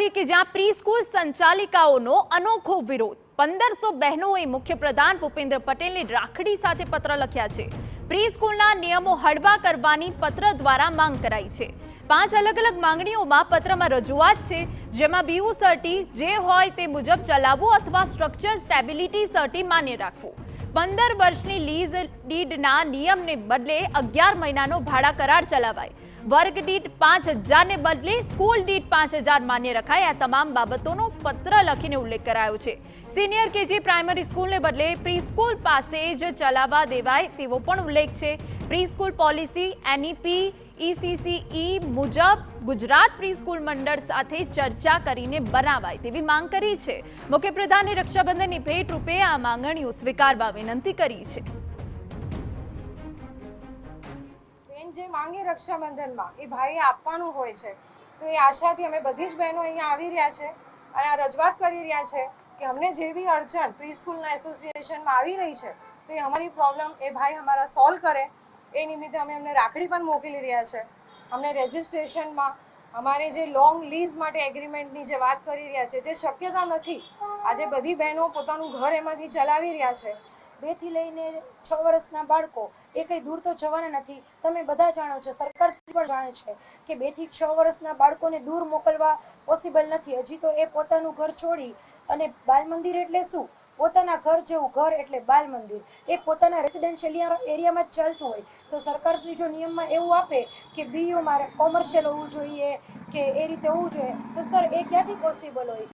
અમદાવાદથી કે જ્યાં પ્રી સ્કૂલ સંચાલિકાઓનો અનોખો વિરોધ 1500 બહેનોએ મુખ્યપ્રધાન ભૂપેન્દ્ર પટેલને રાખડી સાથે પત્ર લખ્યા છે। પ્રી સ્કૂલના નિયમો હળવા કરવાની પત્ર દ્વારા માંગ કરાઈ છે। 5 અલગ અલગ માંગણીઓમાં પત્રમાં રજૂઆત છે, જેમાં બીયુ સર્ટી જે હોય તે મુજબ ચલાવવું અથવા સ્ટ્રક્ચર સ્ટેબિલિટી સર્ટી માન્ય રાખવું। 15 વર્ષની લીઝ ડીડના નિયમને બદલે 11 મહિનાનો ભાડા કરાર ચલાવાય। વર્ગ દીઠ 5000 ને બદલે સ્કૂલ દીઠ 5000 માન્ય રખાય। આ તમામ બાબતોનો પત્ર લખીને ઉલ્લેખ કરાયો છે। સિનિયર કેજી પ્રાઇમરી સ્કૂલને બદલે પ્રી સ્કૂલ પાસે જ ચલાવવા દેવાય તેવો પણ ઉલ્લેખ છે। પ્રી સ્કૂલ પોલિસી એનઈપી ઈસીસીઈ મુજબ ગુજરાત પ્રી સ્કૂલ મંડળ સાથે ચર્ચા કરીને બનાવાય તેવી માંગ કરી છે। મુખ્યપ્રધાને રક્ષાબંધનની ભેટ રૂપે આ માંગણીઓ સ્વીકારવા વિનંતી કરી છે। જે માંગે રક્ષાબંધનમાં એ ભાઈએ આપવાનું હોય છે, તો એ આશાથી અમે બધી જ બહેનો અહીંયા આવી રહ્યા છે અને આ રજૂઆત કરી રહ્યા છે કે અમને જે બી અડચણ પ્રી સ્કૂલના એસોસિએશનમાં આવી રહી છે તો એ અમારી પ્રોબ્લેમ એ ભાઈ અમારા સોલ્વ કરે। એ નિમિત્તે અમે એમને રાખડી પણ મોકલી રહ્યા છે। અમને રજિસ્ટ્રેશનમાં અમારે જે લોંગ લીઝ માટે એગ્રીમેન્ટની જે વાત કરી રહ્યા છે, જે શક્યતા નથી। આજે બધી બહેનો પોતાનું ઘર એમાંથી ચલાવી રહ્યા છે। 2 થી લઈને 6 વર્ષના બાળકો એ કંઈ દૂર તો જવાના નથી। તમે બધા જાણો છો, સરકાર પણ જાણે છે કે 2 થી 6 વર્ષના બાળકોને દૂર મોકલવા પોસિબલ નથી। હજી તો એ પોતાનું ઘર છોડી અને બાલ મંદિર એટલે શું? પોતાના ઘર જેવું ઘર એટલે બાલ મંદિર। એ પોતાના રેસિડેન્શિયલ એરિયામાં જ ચાલતું હોય તો સરકારશ્રી જો નિયમમાં એવું આપે કે બીયુમાં કોમર્શિયલ હોવું જોઈએ કે એ રીતે હોવું જોઈએ, તો સર એ ક્યાંથી પોસિબલ હોય?